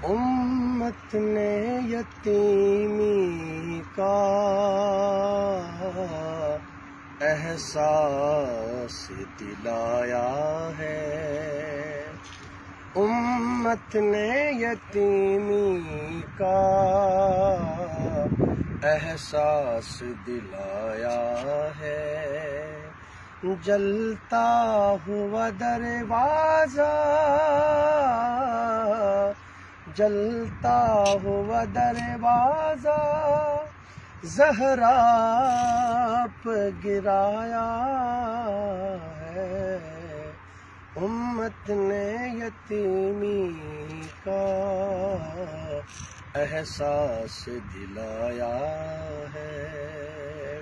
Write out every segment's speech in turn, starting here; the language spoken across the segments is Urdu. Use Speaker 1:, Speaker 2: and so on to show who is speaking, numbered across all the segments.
Speaker 1: امت نے یتیمی کا احساس دلایا ہے، امت نے یتیمی کا احساس دلایا ہے، جلتا ہوا دروازہ، جلتا ہوا دروازہ زہرا پہ گرایا ہے، امت نے یتیمی کا احساس دلایا ہے۔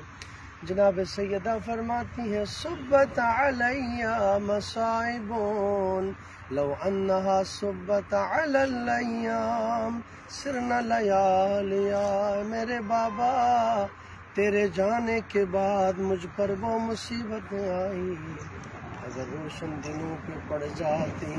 Speaker 1: جناب سیدہ فرماتی ہیں صبت علیہ مصائب لو انہا صبت علی الایام سرنا لیالیا، میرے بابا تیرے جانے کے بعد مجھ پر وہ مصیبتیں آئی اگر روشن دنوں پہ پڑ جاتی،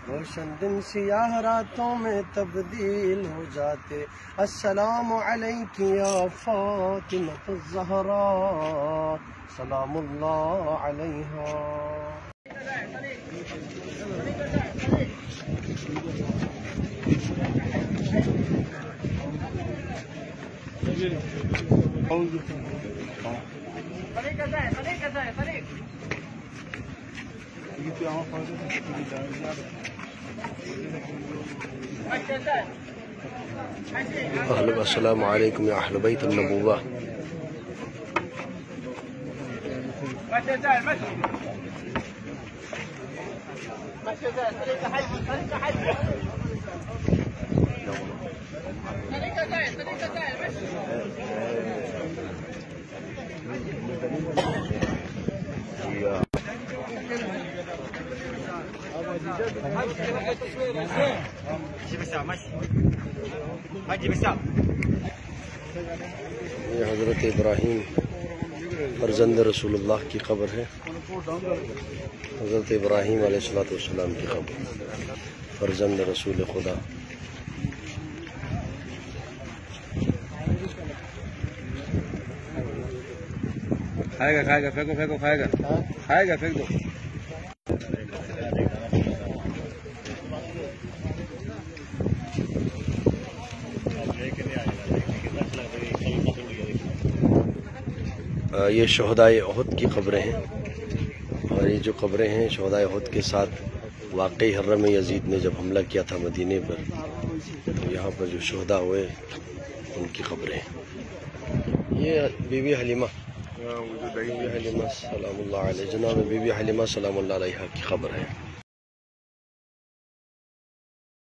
Speaker 1: روشن دن سیاہ راتوں میں تبدیل ہو جاتے۔ السلام علیکی یا فاطمۃ الزہراء سلام اللہ علیہا۔ السلام علیکم یا اہل بیت النبوہ۔ یہ حضرت ابراہیم فرزند رسول اللہ کی قبر ہے، حضرت ابراہیم علیہ السلام کی قبر، فرزند رسول خدا۔
Speaker 2: کھائے گا کھائے گا پھینکو پھینکو کھائے گا کھائے گا پھینک دو۔
Speaker 1: یہ شہدائے احد کی قبریں ہیں، اور یہ جو قبریں ہیں شہدائے احد کے ساتھ واقعی حرم یزید نے جب حملہ کیا تھا مدینے پر، تو یہاں پر جو شہداء ہوئے ان کی قبریں ہیں۔ یہ بی بی حلیمہ سلام اللہ علیہ، جناب بی بی حلیمہ سلام اللہ علیہ کی قبر ہے۔